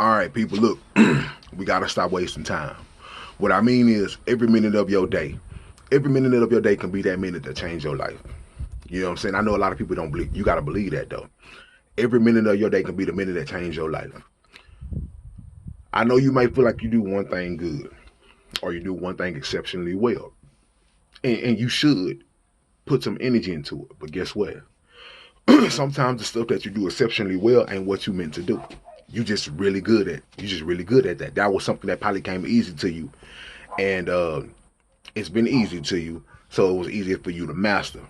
All right, people, look, we got to stop wasting time. What I mean is, every minute of your day can be that minute that change your life. You know what I'm saying? I know a lot of people don't believe. You got to believe that though. Every minute of your day can be the minute that change your life. I know you might feel like you do one thing good or you do one thing exceptionally well, and you should put some energy into it. But guess what? Sometimes the stuff that you do exceptionally well ain't what you meant to do. You just really good at that. That was something that probably came easy to you, and it's been easy to you, so it was easier for you to master.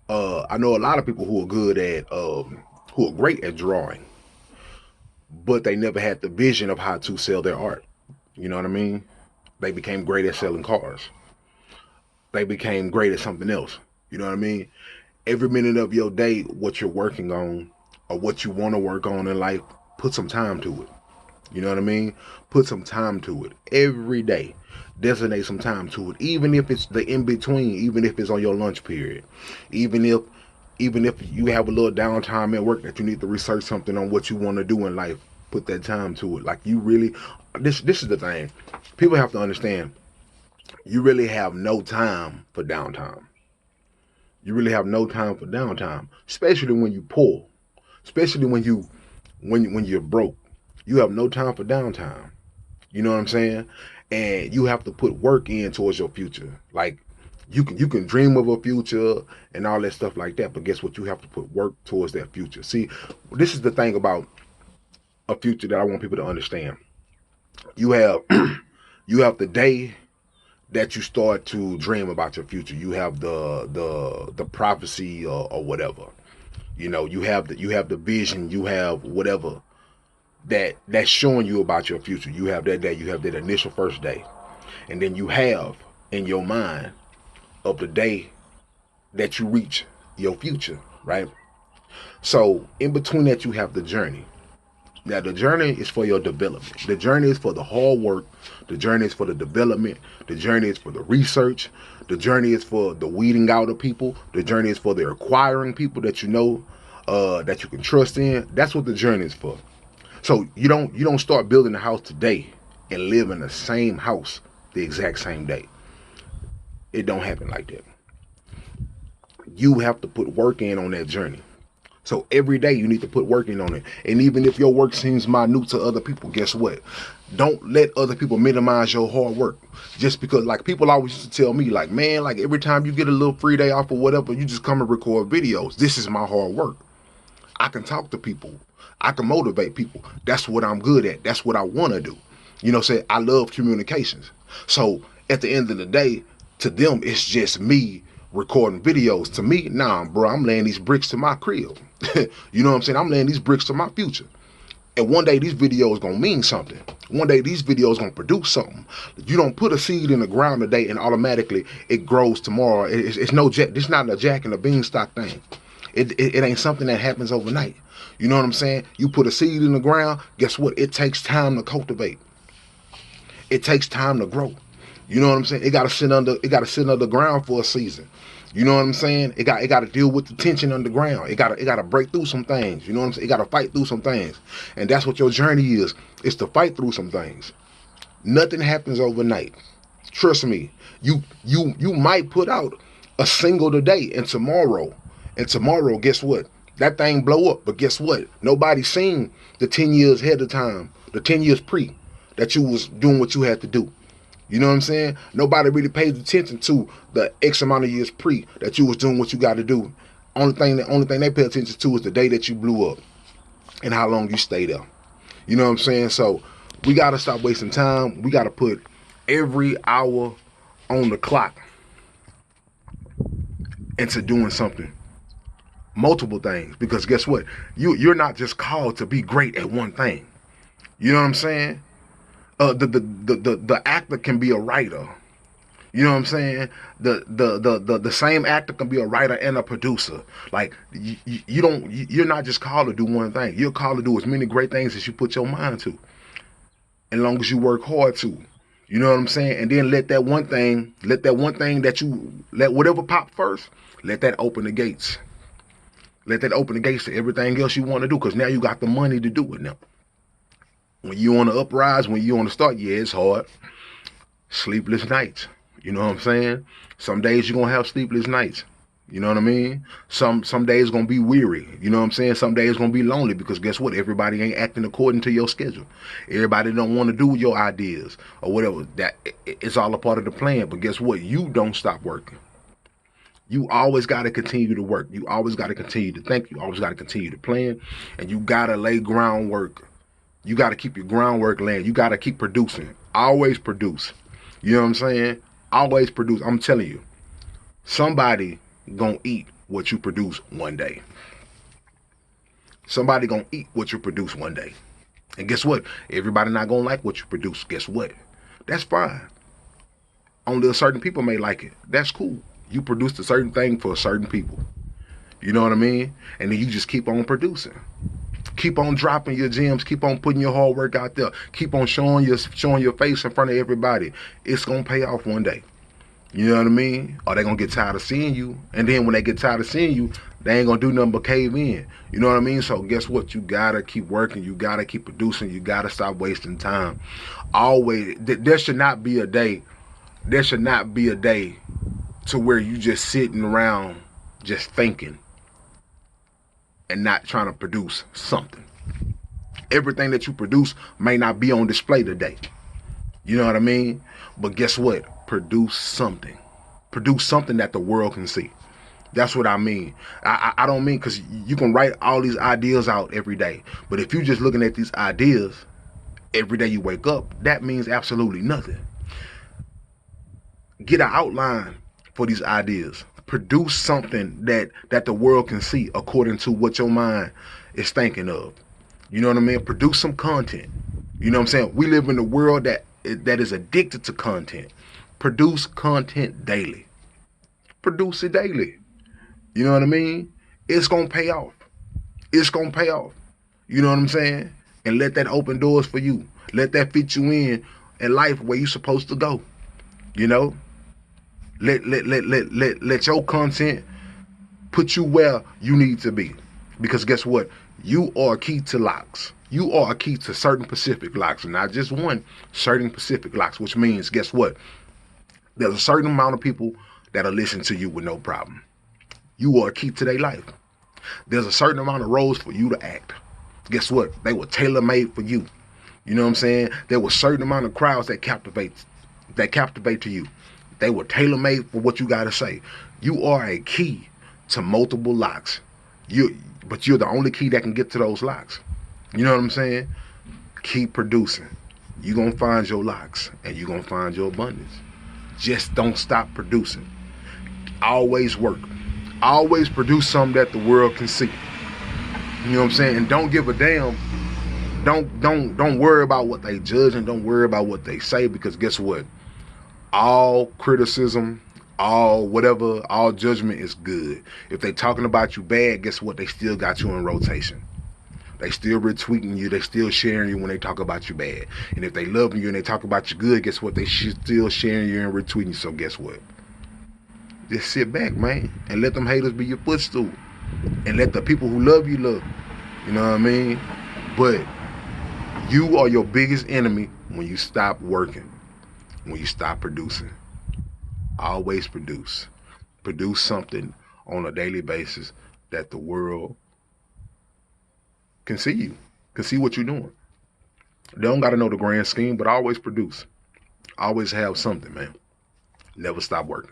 I know a lot of people who are great at drawing, but they never had the vision of how to sell their art. You know what I mean? They became great at selling cars. They became great at something else. You know what I mean? Every minute of your day, what you're working on or what you want to work on in life, put some time to it. You know what I mean? Put some time to it every day. Designate some time to it, even if it's the in between, even if it's on your lunch period, even if you have a little downtime at work that you need to research something on what you want to do in life. Put that time to it. Like you really, this is the thing. People have to understand. You really have no time for downtime. You really have no time for downtime, especially when you poor, especially when you're broke. You have no time for downtime. You know what I'm saying? And you have to put work in towards your future. Like you can dream of a future and all that stuff like that, but guess what? You have to put work towards that future. See, this is the thing about a future that I want people to understand. You have you have the day that you start to dream about your future. You have the prophecy or whatever. You know, you have the vision. You have whatever that's showing you about your future. You have that day. You have that initial first day, and then you have in your mind of the day that you reach your future, right? So in between that, you have the journey. Now the journey is for your development. The journey is for the hard work. The journey is for the development. The journey is for the research. The journey is for the weeding out of people. The journey is for the acquiring people that you know, that you can trust in. That's what the journey is for. So you don't start building a house today and live in the same house the exact same day. It don't happen like that. You have to put work in on that journey. So every day you need to put work in on it. And even if your work seems minute to other people, guess what? Don't let other people minimize your hard work. Just because, like, people always used to tell me, like, man, like every time you get a little free day off or whatever, you just come and record videos. This is my hard work. I can talk to people. I can motivate people. That's what I'm good at. That's what I want to do. You know, say I love communications. So at the end of the day, to them, it's just me recording videos. To me, nah, bro, I'm laying these bricks to my crib. You know what I'm saying? I'm laying these bricks to my future. And one day these videos gonna mean something. One day these videos gonna produce something. You don't put a seed in the ground today and automatically it grows tomorrow. It's no jack. It's not a jack and a beanstalk thing. It ain't something that happens overnight. You know what I'm saying? You put a seed in the ground. Guess what? It takes time to cultivate. It takes time to grow. You know what I'm saying? It gotta sit under. It gotta sit underground for a season. You know what I'm saying? It got to deal with the tension underground. It got to break through some things. You know what I'm saying? It got to fight through some things, and that's what your journey is. It's to fight through some things. Nothing happens overnight. Trust me. You might put out a single today, and tomorrow, guess what? That thing blow up. But guess what? Nobody seen the 10 years ahead of time, the 10 years pre, that you was doing what you had to do. You know what I'm saying? Nobody really pays attention to the X amount of years pre that you was doing what you got to do. Only thing they pay attention to is the day that you blew up and how long you stayed there. You know what I'm saying? So we got to stop wasting time. We got to put every hour on the clock into doing something, multiple things. Because guess what? You're not just called to be great at one thing. You know what I'm saying? The actor can be a writer. You know what I'm saying? The same actor can be a writer and a producer. Like you're not just called to do one thing. You're called to do as many great things as you put your mind to, as long as you work hard to. You know what I'm saying? And then let that one thing that you let whatever pop first, let that open the gates. Let that open the gates to everything else you want to do, because now you got the money to do it now. When you on the uprise, when you on the start, yeah, it's hard. Sleepless nights. You know what I'm saying? Some days you're gonna have sleepless nights. You know what I mean? Some days gonna be weary. You know what I'm saying? Some days gonna be lonely because guess what? Everybody ain't acting according to your schedule. Everybody don't want to do your ideas or whatever. It's all a part of the plan. But guess what? You don't stop working. You always got to continue to work. You always got to continue to think. You always got to continue to plan, and you got to lay groundwork. You got to keep your groundwork laying. You got to keep producing. Always produce. You know what I'm saying? Always produce. I'm telling you, somebody gonna eat what you produce one day. Somebody gonna eat what you produce one day. And guess what? Everybody not gonna like what you produce. Guess what? That's fine. Only a certain people may like it. That's cool. You produced a certain thing for a certain people. You know what I mean? And then you just keep on producing. Keep on dropping your gems. Keep on putting your hard work out there. Keep on showing your face in front of everybody. It's gonna pay off one day. You know what I mean? Or they gonna get tired of seeing you. And then when they get tired of seeing you, they ain't gonna do nothing but cave in. You know what I mean? So guess what? You gotta keep working. You gotta keep producing. You gotta stop wasting time. Always, there should not be a day. There should not be a day to where you just sitting around just thinking and not trying to produce something. Everything that you produce may not be on display today. You know what I mean? But guess what? Produce something. Produce something that the world can see. That's what I mean. I don't mean because you can write all these ideas out every day. But if you're just looking at these ideas every day you wake up, that means absolutely nothing. Get an outline for these ideas. Produce something that the world can see according to what your mind is thinking of. You know what I mean? Produce some content. You know what I'm saying? We live in a world that is addicted to content. Produce content daily. Produce it daily. You know what I mean? It's gonna pay off. It's gonna pay off. You know what I'm saying? And let that open doors for you. Let that fit you in life where you're supposed to go. You know? Let your content put you where you need to be. Because guess what? You are a key to locks. You are a key to certain Pacific locks, and not just one, certain Pacific locks, which means, guess what? There's a certain amount of people that'll listen to you with no problem. You are a key to their life. There's a certain amount of roles for you to act. Guess what? They were tailor-made for you. You know what I'm saying? There were a certain amount of crowds that captivate to you. They were tailor-made for what you gotta say. You are a key to multiple locks. But you're the only key that can get to those locks. You know what I'm saying? Keep producing. You're gonna find your locks and you're gonna find your abundance. Just don't stop producing. Always work. Always produce something that the world can see. You know what I'm saying? And don't give a damn. Don't worry about what they judge and don't worry about what they say, because guess what? All criticism, all whatever, all judgment is good. If they talking about you bad, guess what? They still got you in rotation. They still retweeting you. They still sharing you when they talk about you bad. And if they love you and they talk about you good, guess what? They still sharing you and retweeting you. So guess what? Just sit back, man, and let them haters be your footstool. And let the people who love you love you. You know what I mean? But you are your biggest enemy when you stop working, when you stop producing. Always produce. Produce something on a daily basis that the world can see you, can see what you're doing. They don't got to know the grand scheme, but always produce. Always have something, man. Never stop working.